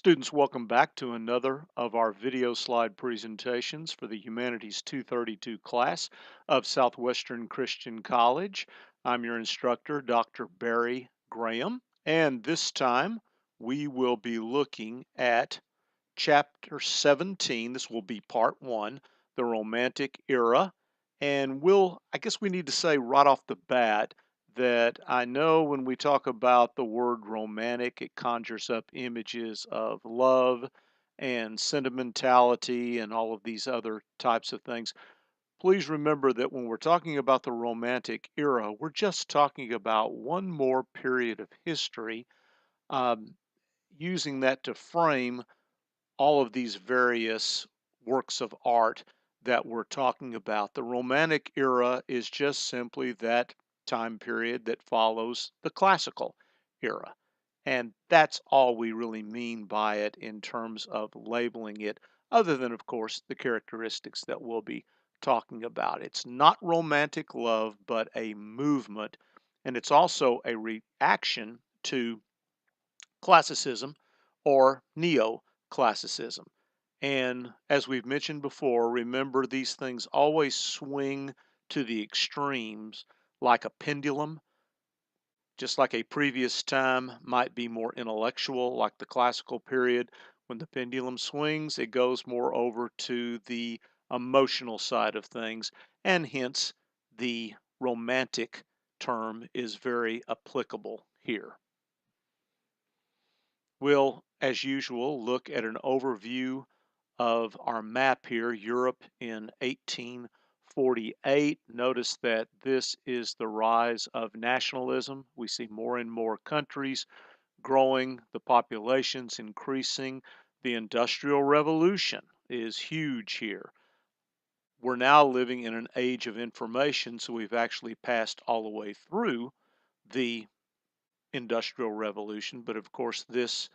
Students, welcome back to another of our video slide presentations for the Humanities 232 class of Southwestern Christian College. I'm your instructor, Dr. Barry Graham, and this time we will be looking at Chapter 17. This will be Part 1, the Romantic Era. And I guess we need to say right off the bat that I know when we talk about the word romantic, it conjures up images of love and sentimentality and all of these other types of things. Please remember that when we're talking about the Romantic era, we're just talking about one more period of history, um, using that to frame all of these various works of art that we're talking about. The Romantic era is just simply that time period that follows the classical era. And that's all we really mean by it in terms of labeling it, other than, of course, the characteristics that we'll be talking about. It's not romantic love, but a movement. And it's also a reaction to classicism or neoclassicism. And as we've mentioned before, remember these things always swing to the extremes like a pendulum, just like a previous time might be more intellectual, like the classical period. When the pendulum swings, it goes more over to the emotional side of things, and hence the romantic term is very applicable here. We'll, as usual, look at an overview of our map here, Europe in 1848. Notice that this is the rise of nationalism. We see more and more countries growing, the populations increasing. The Industrial Revolution is huge here. We're now living in an age of information, so we've actually passed all the way through the Industrial Revolution, but of course this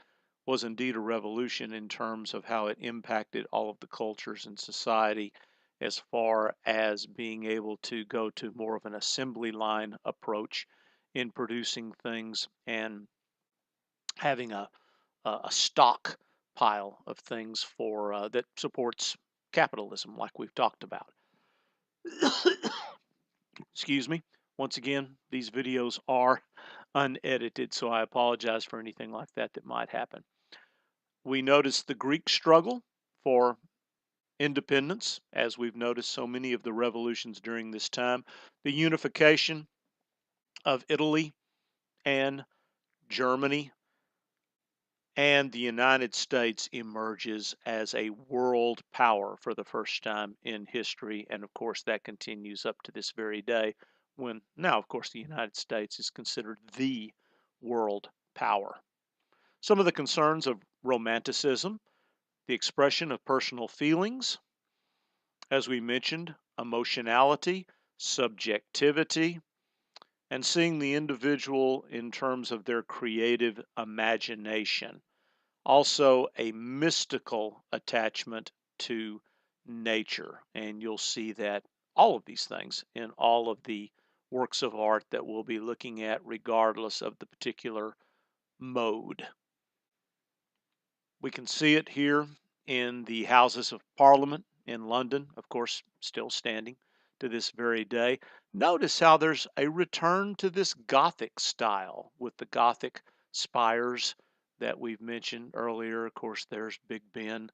was indeed a revolution in terms of how it impacted all of the cultures in society as far as being able to go to more of an assembly line approach in producing things and having a stock pile of things for that supports capitalism like we've talked about. Excuse me. Once again, these videos are unedited, so I apologize for anything like that that might happen. We notice the Greek struggle for independence, as we've noticed so many of the revolutions during this time. The unification of Italy and Germany, and the United States emerges as a world power for the first time in history. And of course, that continues up to this very day when now, of course, the United States is considered the world power. Some of the concerns of Romanticism: the expression of personal feelings, as we mentioned, emotionality, subjectivity, and seeing the individual in terms of their creative imagination. Also, a mystical attachment to nature. And you'll see that all of these things in all of the works of art that we'll be looking at, regardless of the particular mode. We can see it here in the Houses of Parliament in London, of course, still standing to this very day. Notice how there's a return to this Gothic style with the Gothic spires that we've mentioned earlier. Of course, there's Big Ben,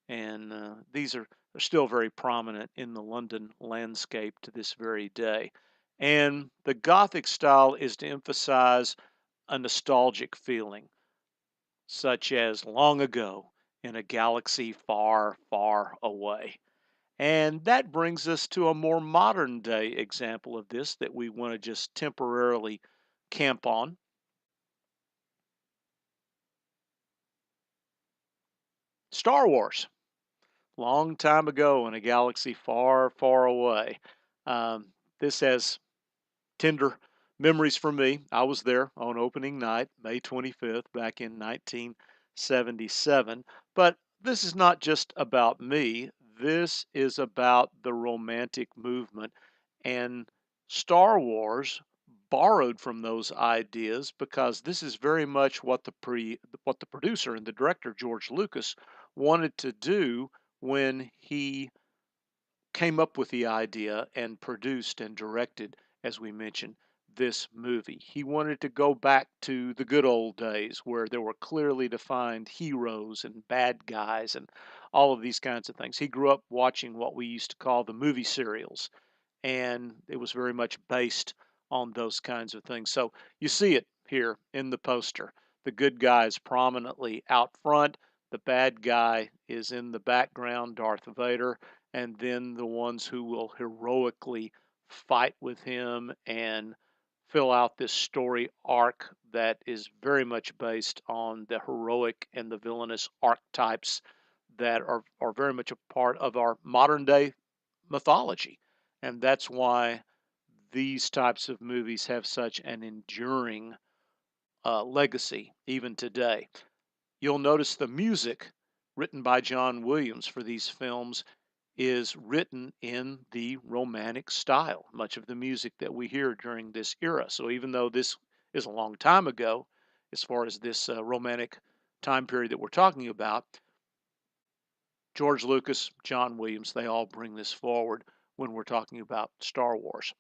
and they're still very prominent in the London landscape to this very day. And the Gothic style is to emphasize a nostalgic feeling, such as long ago in a galaxy far, far away. And that brings us to a more modern day example of this that we want to just temporarily camp on. Star Wars, long time ago in a galaxy far, far away. This has tender memories for me. I was there on opening night, May 25th, back in 1977. But this is not just about me. This is about the romantic movement. And Star Wars borrowed from those ideas because this is very much what the producer and the director George Lucas wanted to do when he came up with the idea and produced and directed, as we mentioned, this movie. He wanted to go back to the good old days where there were clearly defined heroes and bad guys and all of these kinds of things. He grew up watching what we used to call the movie serials, and it was very much based on those kinds of things. So you see it here in the poster. The good guy is prominently out front, the bad guy is in the background, Darth Vader, and then the ones who will heroically fight with him and fill out this story arc that is very much based on the heroic and the villainous archetypes that are very much a part of our modern day mythology. And that's why these types of movies have such an enduring legacy even today. You'll notice the music written by John Williams for these films is written in the romantic style, much of the music that we hear during this era. So even though this is a long time ago, as far as this romantic time period that we're talking about, George Lucas, John Williams, they all bring this forward when we're talking about Star Wars.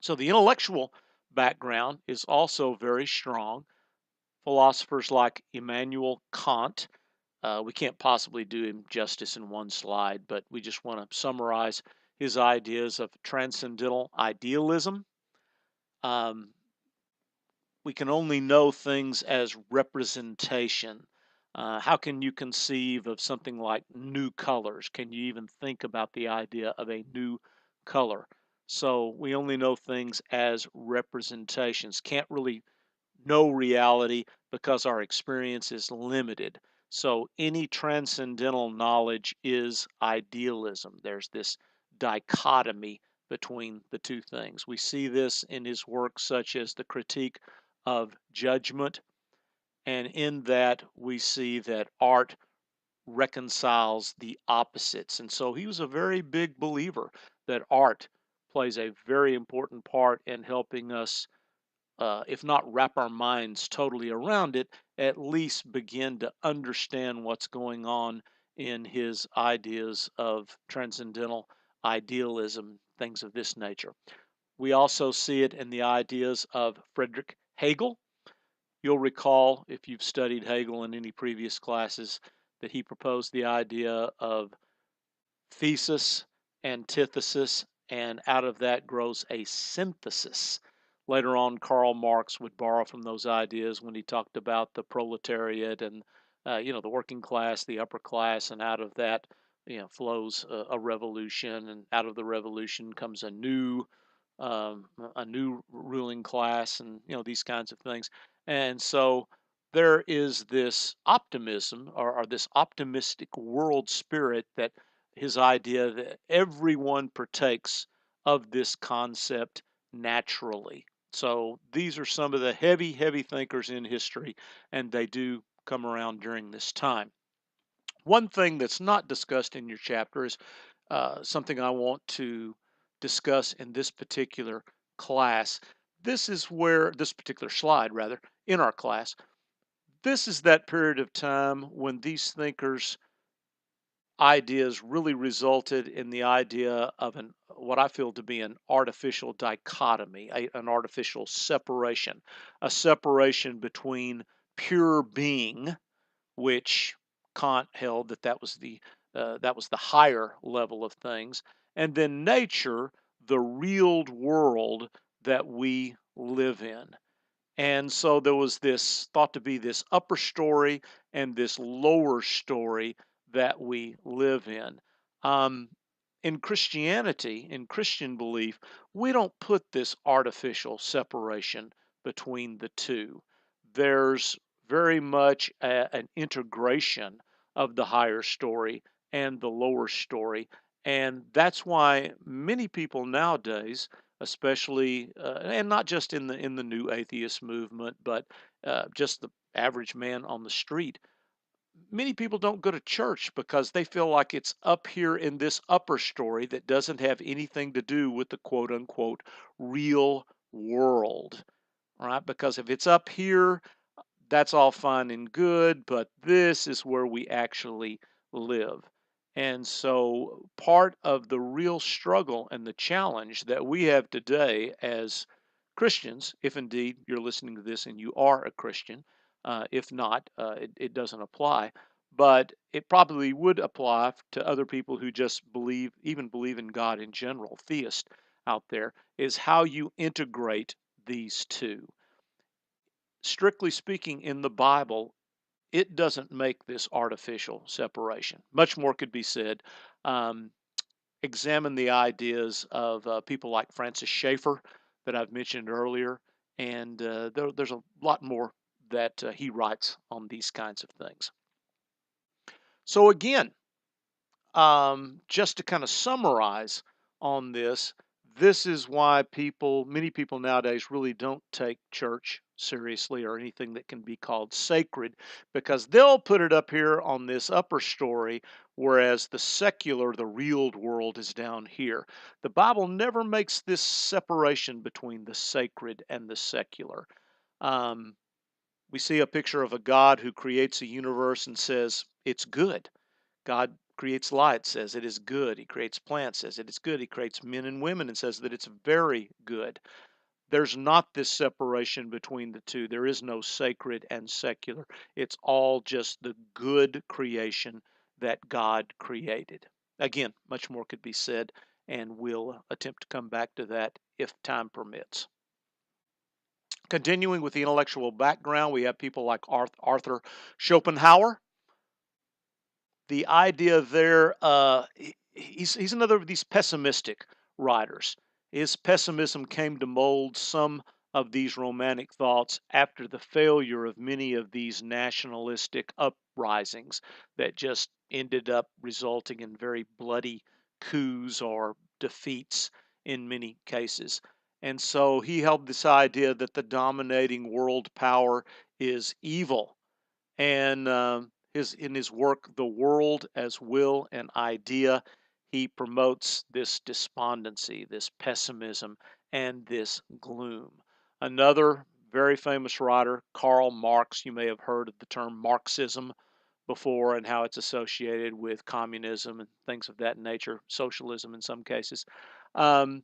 So the intellectual background is also very strong. Philosophers like Immanuel Kant, we can't possibly do him justice in one slide, but we just want to summarize his ideas of transcendental idealism. Um, we can only know things as representation. How can you conceive of something like new colors? Can you even think about the idea of a new color? So we only know things as representations. Can't really know reality because our experience is limited. So any transcendental knowledge is idealism. There's this dichotomy between the two things. We see this in his works such as the Critique of Judgment, and in that we see that art reconciles the opposites. And so he was a very big believer that art plays a very important part in helping us, if not wrap our minds totally around it, at least begin to understand what's going on in his ideas of transcendental idealism, things of this nature. We also see it in the ideas of Friedrich Hegel. You'll recall, if you've studied Hegel in any previous classes, that he proposed the idea of thesis, antithesis, and out of that grows a synthesis. Later on, Karl Marx would borrow from those ideas when he talked about the proletariat and the working class, the upper class, and out of that flows a revolution, and out of the revolution comes a new ruling class, and these kinds of things. And so there is this optimism, or this optimistic world spirit, that his idea that everyone partakes of this concept naturally. So these are some of the heavy, heavy thinkers in history, and they do come around during this time. One thing that's not discussed in your chapter is something I want to discuss in this particular class. This particular slide, rather, in our class, this is that period of time when these thinkers' ideas really resulted in the idea of what I feel to be an artificial dichotomy, an artificial separation, a separation between pure being, which Kant held that was the higher level of things, and then nature, the real world that we live in. And so there was this thought to be this upper story and this lower story that we live in. Um, in Christianity, in Christian belief, we don't put this artificial separation between the two. There's very much an integration of the higher story and the lower story. And that's why many people nowadays, especially and not just in the new atheist movement, but just the average man on the street, many people don't go to church because they feel like it's up here in this upper story that doesn't have anything to do with the quote unquote real world, right? Because if it's up here, that's all fine and good, but this is where we actually live. And so part of the real struggle and the challenge that we have today as Christians, if indeed you're listening to this and you are a Christian, if not, it doesn't apply. But it probably would apply to other people who just believe, even believe in God in general, theists out there, is how you integrate these two. Strictly speaking, in the Bible, it doesn't make this artificial separation. Much more could be said. Um, examine the ideas of people like Francis Schaeffer that I've mentioned earlier, and there's a lot more that he writes on these kinds of things. So again, just to kind of summarize on this is why many people nowadays really don't take church seriously or anything that can be called sacred, because they'll put it up here on this upper story, whereas the secular, the real world is down here. The Bible never makes this separation between the sacred and the secular. Um, we see a picture of a God who creates a universe and says, it's good. God creates light, says it is good. He creates plants, says it is good. He creates men and women and says that it's very good. There's not this separation between the two. There is no sacred and secular. It's all just the good creation that God created. Again, much more could be said, and we'll attempt to come back to that if time permits. Continuing with the intellectual background, we have people like Arthur Schopenhauer. The idea there, he's another of these pessimistic writers. His pessimism came to mold some of these romantic thoughts after the failure of many of these nationalistic uprisings that just ended up resulting in very bloody coups or defeats in many cases. And so he held this idea that the dominating world power is evil, and in his work The World as Will and Idea, he promotes this despondency, this pessimism, and this gloom. Another very famous writer, Karl Marx, you may have heard of the term Marxism before and how it's associated with communism and things of that nature, socialism in some cases. Um,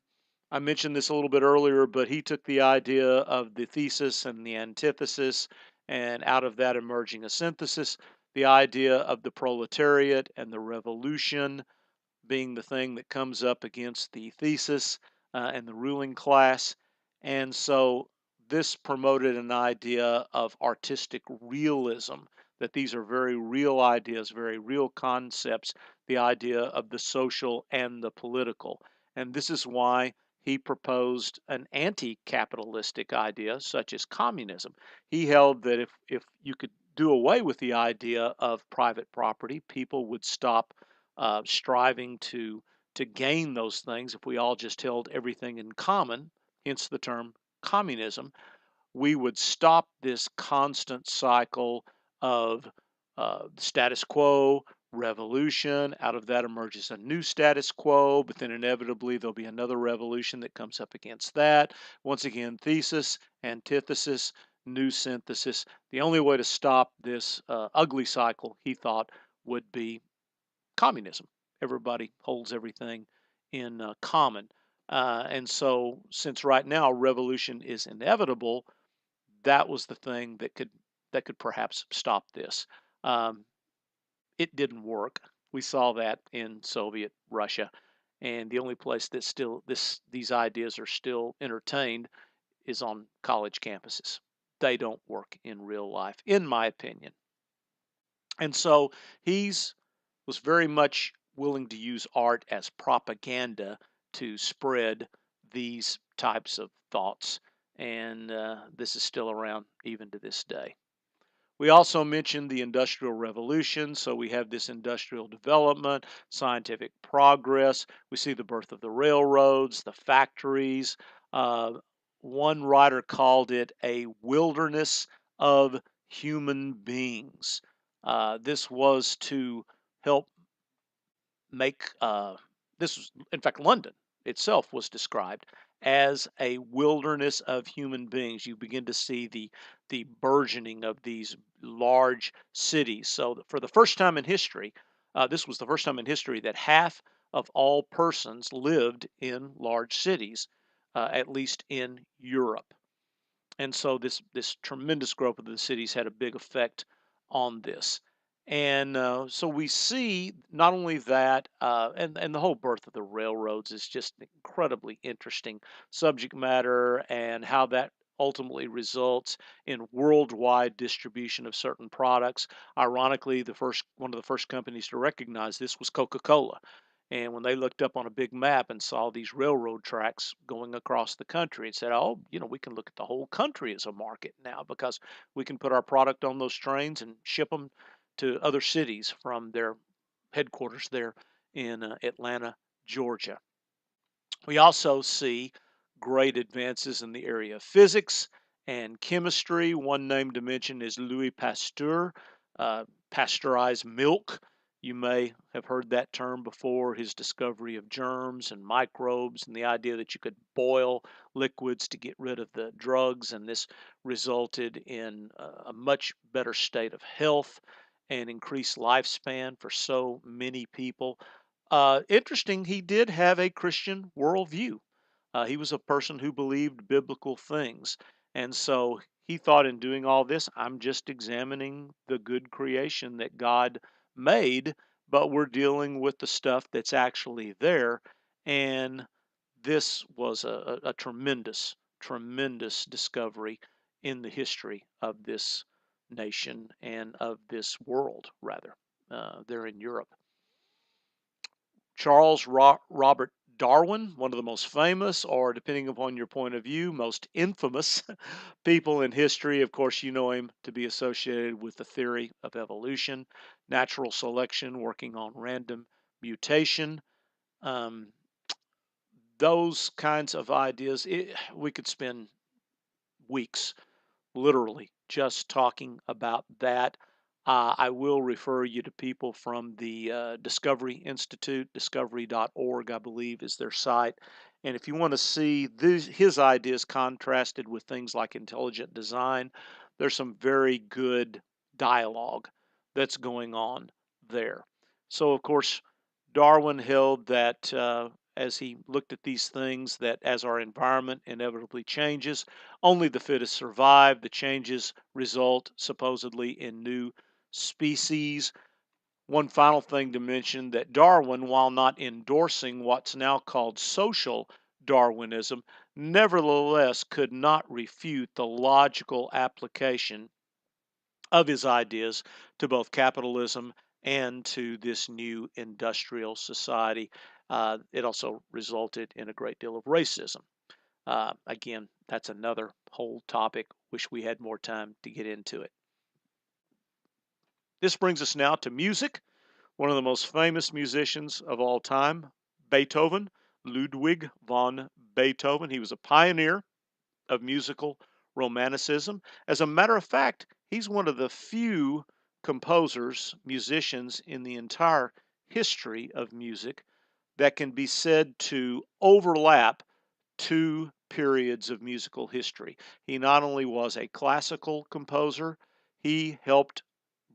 I mentioned this a little bit earlier, but he took the idea of the thesis and the antithesis, and out of that emerging a synthesis, the idea of the proletariat and the revolution being the thing that comes up against the thesis and the ruling class. And so this promoted an idea of artistic realism, that these are very real ideas, very real concepts, the idea of the social and the political. And this is why he proposed an anti-capitalistic idea such as communism. He held that if you could do away with the idea of private property, people would stop striving to gain those things. If we all just held everything in common, hence the term communism, we would stop this constant cycle of status quo, revolution. Out of that emerges a new status quo, but then inevitably there'll be another revolution that comes up against that. Once again, thesis, antithesis, new synthesis. The only way to stop this ugly cycle, he thought, would be communism. Everybody holds everything in common. And so, since right now revolution is inevitable, that was the thing that could perhaps stop this. Um, it didn't work. We saw that in Soviet Russia, and the only place that still these ideas are still entertained is on college campuses. They don't work in real life, in my opinion. And so he's was very much willing to use art as propaganda to spread these types of thoughts. And this is still around even to this day. We also mentioned the Industrial Revolution. So we have this industrial development, scientific progress. We see the birth of the railroads, the factories. Uh, One writer called it a wilderness of human beings. This was to help make this was, in fact, London itself was described as a wilderness of human beings. You begin to see the burgeoning of these large cities. So for the first time in history, this was the first time in history that half of all persons lived in large cities, at least in Europe. And so this tremendous growth of the cities had a big effect on this. And so we see not only that, and the whole birth of the railroads is just incredibly interesting subject matter, and how that ultimately results in worldwide distribution of certain products. Ironically, the first one of the first companies to recognize this was Coca-Cola. And when they looked up on a big map and saw these railroad tracks going across the country and said, oh, we can look at the whole country as a market now, because we can put our product on those trains and ship them to other cities from their headquarters there in Atlanta, Georgia. We also see great advances in the area of physics and chemistry. One name to mention is Louis Pasteur, pasteurized milk. You may have heard that term before. His discovery of germs and microbes, and the idea that you could boil liquids to get rid of the drugs, and this resulted in a much better state of health and increased lifespan for so many people. Interesting, he did have a Christian worldview. He was a person who believed biblical things. And so he thought, in doing all this, I'm just examining the good creation that God made, but we're dealing with the stuff that's actually there. And this was a tremendous, tremendous discovery in the history of this nation and of this world, rather, there in Europe. Charles Robert Darwin, one of the most famous, or depending upon your point of view, most infamous people in history. Of course, you know him to be associated with the theory of evolution, natural selection, working on random mutation. Um, those kinds of ideas, we could spend weeks literally just talking about that. I will refer you to people from the Discovery Institute, discovery.org, I believe, is their site. And if you want to see his ideas contrasted with things like intelligent design, there's some very good dialogue that's going on there. So, of course, Darwin held that as he looked at these things, that as our environment inevitably changes, only the fittest survive. The changes result supposedly in new species. One final thing to mention, that Darwin, while not endorsing what's now called social Darwinism, nevertheless could not refute the logical application of his ideas to both capitalism and to this new industrial society. It also resulted in a great deal of racism. Again, that's another whole topic. Wish we had more time to get into it. This brings us now to music. One of the most famous musicians of all time, Beethoven, Ludwig von Beethoven. He was a pioneer of musical romanticism. As a matter of fact, he's one of the few composers, musicians in the entire history of music that can be said to overlap two periods of musical history. He not only was a classical composer, he helped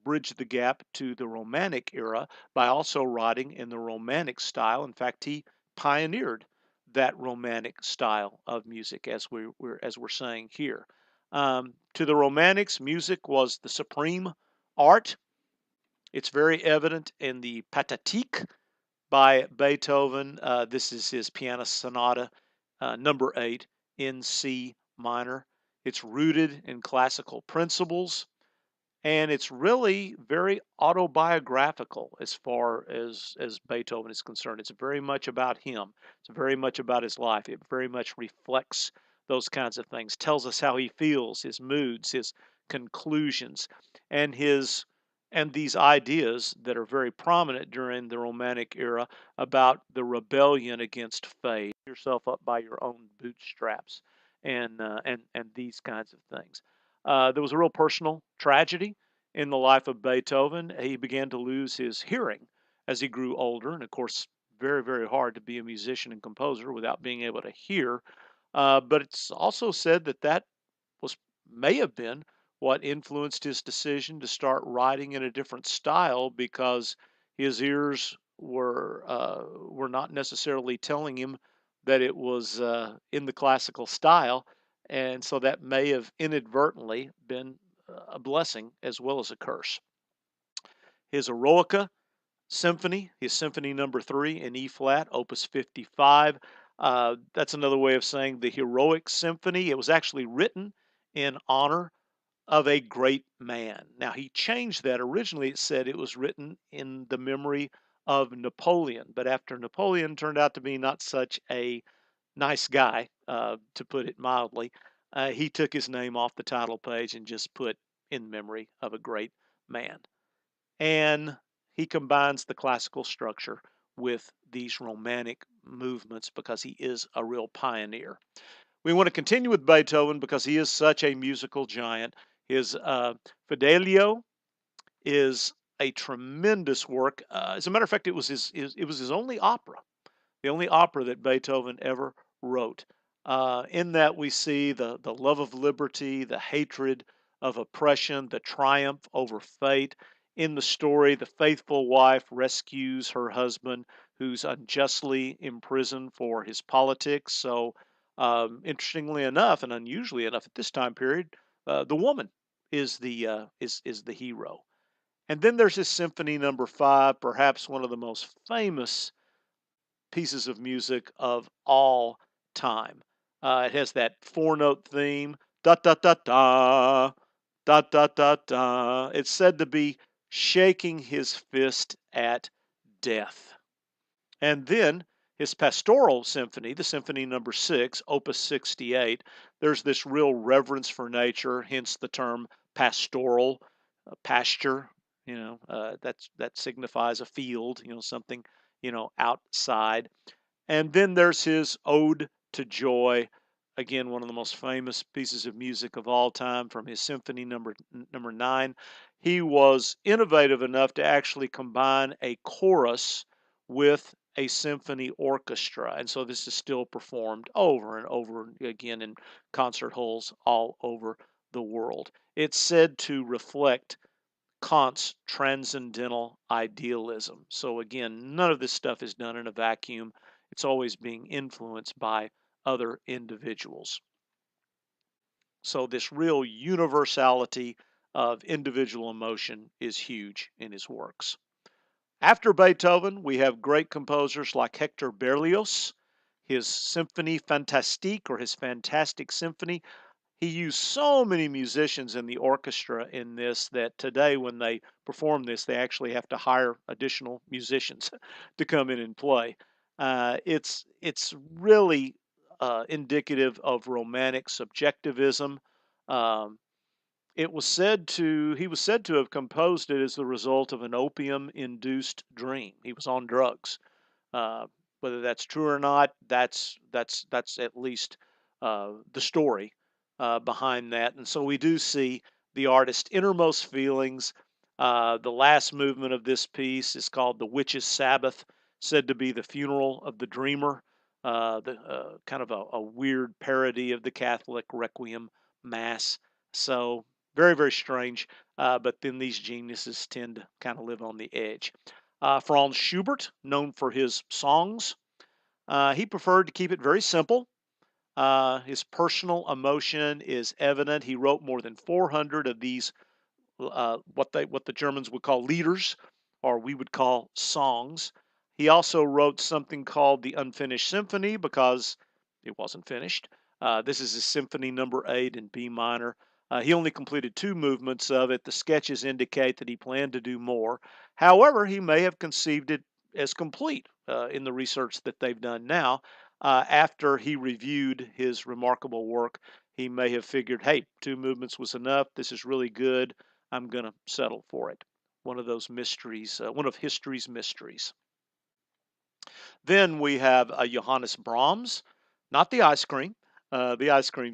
bridge the gap to the Romantic era by also writing in the Romantic style. In fact, he pioneered that Romantic style of music, as we're saying here. To the Romantics, music was the supreme art. It's very evident in the Pathetique by Beethoven. This is his piano sonata, number 8 in C minor. It's rooted in classical principles, and it's really very autobiographical as far as Beethoven is concerned. It's very much about him. It's very much about his life. It very much reflects those kinds of things. Tells us how he feels, his moods, his conclusions, and his and these ideas that are very prominent during the Romantic era about the rebellion against fate, yourself up by your own bootstraps, and these kinds of things. There was a real personal tragedy in the life of Beethoven. He began to lose his hearing as he grew older, and of course, very, very hard to be a musician and composer without being able to hear. But it's also said that that was may have been what influenced his decision to start writing in a different style because his ears were not necessarily telling him that it was in the classical style, and so that may have inadvertently been a blessing as well as a curse. His Eroica Symphony, his Symphony Number 3 in E flat, Opus 55. That's another way of saying the Heroic Symphony. It was actually written in honor of a great man. Now, he changed that. Originally, it said it was written in the memory of Napoleon, but after Napoleon turned out to be not such a nice guy, to put it mildly, he took his name off the title page and just put in memory of a great man. And he combines the classical structure with these romantic movements because he is a real pioneer. We want to continue with Beethoven because he is such a musical giant. His Fidelio is a tremendous work. As a matter of fact, it was his only opera, the only opera that Beethoven ever wrote. In that we see the love of liberty, the hatred of oppression, the triumph over fate. In the story, the faithful wife rescues her husband who's unjustly imprisoned for his politics. So, interestingly enough, and unusually enough at this time period, the woman is the hero. And then there's his Symphony Number 5, perhaps one of the most famous pieces of music of all time. It has that four note theme, da da da da, da da da da. It's said to be shaking his fist at death. And then his pastoral symphony, the Symphony Number 6, Opus 68, there's this real reverence for nature, hence the term pastoral, pasture. That signifies a field. Something outside. And then there's his Ode to Joy, again one of the most famous pieces of music of all time from his Symphony number 9. He was innovative enough to actually combine a chorus with a symphony orchestra, and so this is still performed over and over again in concert halls all over the world. It's said to reflect Kant's transcendental idealism. So, again, none of this stuff is done in a vacuum. It's always being influenced by other individuals. So, this real universality of individual emotion is huge in his works. After Beethoven, we have great composers like Hector Berlioz, his Symphonie Fantastique or his Fantastic Symphony. He used so many musicians in the orchestra in this that today, when they perform this, they actually have to hire additional musicians to come in and play. It's really indicative of romantic subjectivism. Um, he was said to have composed it as the result of an opium-induced dream. He was on drugs. Uh, Whether that's true or not, that's at least the story behind that. And so we do see the artist's innermost feelings. The last movement of this piece is called "The Witch's Sabbath," said to be the funeral of the dreamer. The kind of a weird parody of the Catholic Requiem Mass. So very, very strange. But then these geniuses tend to kind of live on the edge. Franz Schubert, known for his songs, he preferred to keep it very simple. His personal emotion is evident. He wrote more than 400 of these, what the Germans would call Lieders, or we would call songs. He also wrote something called the Unfinished Symphony because it wasn't finished. This is his Symphony Number 8 in B minor. He only completed two movements of it. The sketches indicate that he planned to do more. However, he may have conceived it as complete in the research that they've done now. After he reviewed his remarkable work, he may have figured, hey, two movements was enough. This is really good. I'm going to settle for it. One of those mysteries, one of history's mysteries. Then we have Johannes Brahms, not the ice cream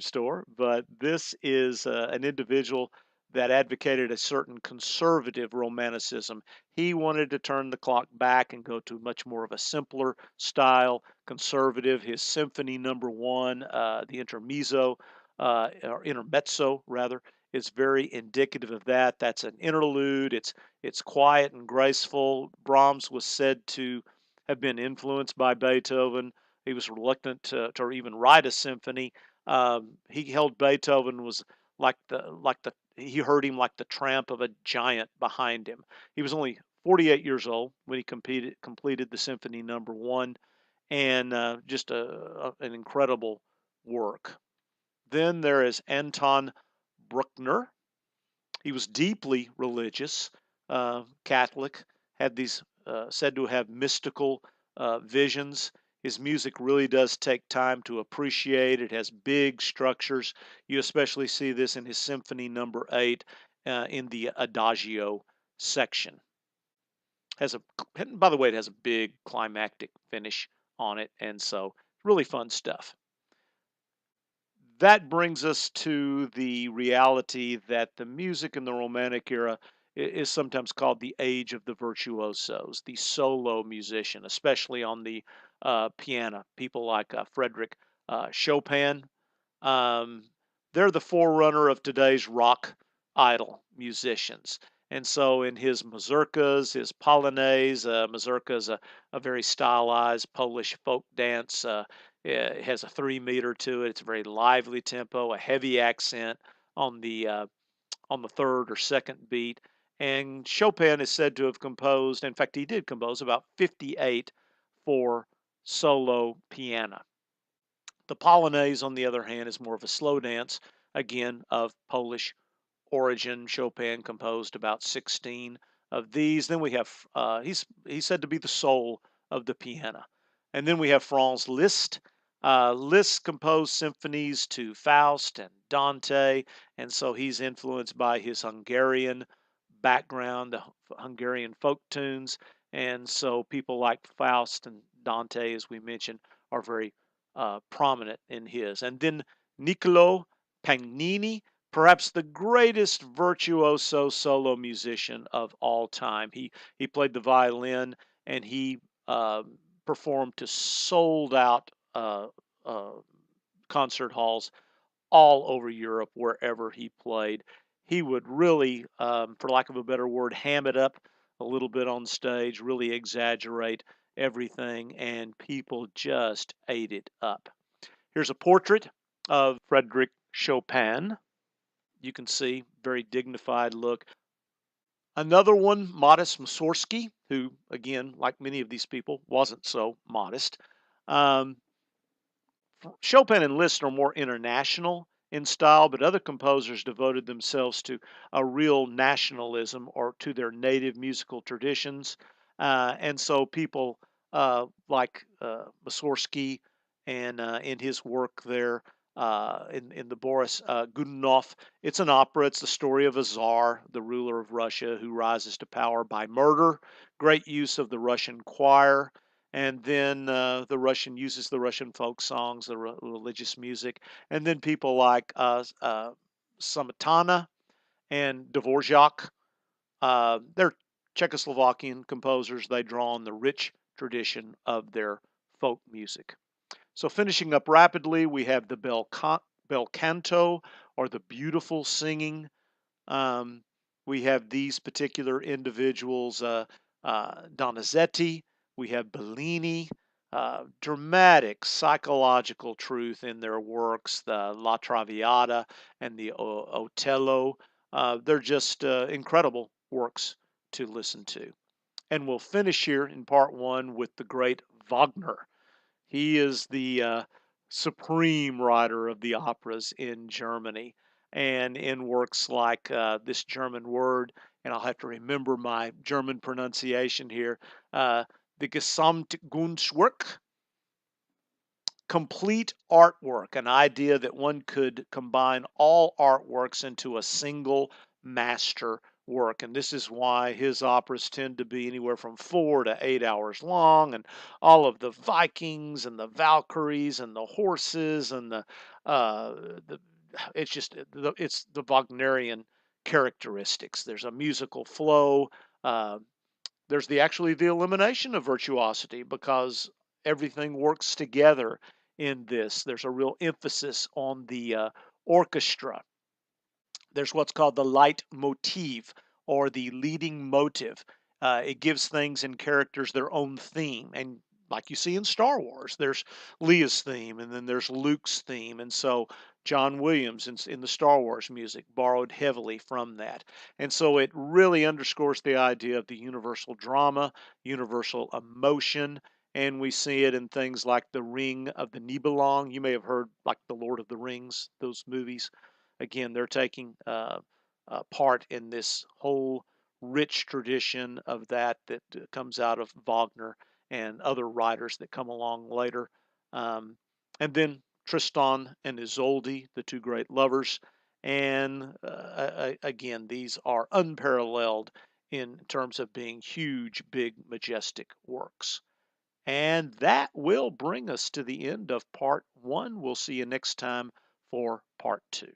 store, but this is an individual that advocated a certain conservative romanticism. He wanted to turn the clock back and go to much more of a simpler style, conservative. His Symphony Number One, the Intermezzo, or Intermezzo rather, is very indicative of that. That's an interlude. It's quiet and graceful. Brahms was said to have been influenced by Beethoven. He was reluctant to even write a symphony. He held Beethoven was like the he heard him like the tramp of a giant behind him. He was only 48 years old when he completed the Symphony Number One, and just an incredible work. Then there is Anton Bruckner. He was deeply religious, Catholic, had these said to have mystical visions. His music really does take time to appreciate. It has big structures. You especially see this in his Symphony Number Eight in the Adagio section. Has a by the way, it has a big climactic finish on it, and so really fun stuff. That brings us to the reality that the music in the Romantic era is sometimes called the age of the virtuosos, the solo musician, especially on the piano. People like Frederick Chopin. Um, they're the forerunner of today's rock idol musicians. And so, in his mazurkas, his polonaise, mazurka is a very stylized Polish folk dance. It has a 3 meter to it. It's a very lively tempo, a heavy accent on the third or second beat. And Chopin is said to have composed, in fact, he did compose about 58 for solo piano. The Polonaise, on the other hand, is more of a slow dance, again, of Polish origin. Chopin composed about 16 of these. Then we have, he's said to be the soul of the piano. And then we have Franz Liszt. Liszt composed symphonies to Faust and Dante, and so he's influenced by his Hungarian background, the Hungarian folk tunes. And so people like Faust and Dante, as we mentioned, are very prominent in his. And then Niccolo Paganini, perhaps the greatest virtuoso solo musician of all time. He played the violin, and he performed to sold out uh, concert halls all over Europe wherever he played. He would really, for lack of a better word, ham it up a little bit on stage, really exaggerate everything, and people just ate it up. Here's a portrait of Frederick Chopin. You can see very dignified look. Another one, Modest Mussorgsky, who, again, like many of these people, wasn't so modest. Um, Chopin and Liszt are more international in style, but other composers devoted themselves to a real nationalism or to their native musical traditions. And so people like Mussorgsky and in his work there in the Boris Godunov, it's an opera. It's the story of a czar, the ruler of Russia, who rises to power by murder. Great use of the Russian choir, and then the Russian uses the Russian folk songs, the religious music, and then people like Smetana and Dvorak. They're Czechoslovakian composers. They draw on the rich tradition of their folk music. So finishing up rapidly, we have the bel canto, or the beautiful singing. Um, we have these particular individuals, Donizetti, we have Bellini, dramatic psychological truth in their works, the La Traviata and the Otello. They're just incredible works to listen to. And we'll finish here in part one with the great Wagner. He is the supreme writer of the operas in Germany, and in works like this German word, and I'll have to remember my German pronunciation here, the Gesamtkunstwerk, complete artwork, an idea that one could combine all artworks into a single master work. And this is why his operas tend to be anywhere from 4 to 8 hours long, and all of the Vikings and the Valkyries and the horses and the it's just it's the Wagnerian characteristics. There's a musical flow. Uh, there's actually the elimination of virtuosity because everything works together in this. There's a real emphasis on the orchestra. There's what's called the leitmotif, or the leading motive. It gives things and characters their own theme. And like you see in Star Wars, there's Leia's theme, and then there's Luke's theme. And so John Williams in the Star Wars music borrowed heavily from that. And so it really underscores the idea of the universal drama, universal emotion. And we see it in things like the Ring of the Nibelung. You may have heard, like, the Lord of the Rings, those movies. Again, they're taking part in this whole rich tradition of that comes out of Wagner and other writers that come along later. Um, and then Tristan and Isolde, the two great lovers. And again, these are unparalleled in terms of being huge, big, majestic works. And that will bring us to the end of part one. We'll see you next time for part two.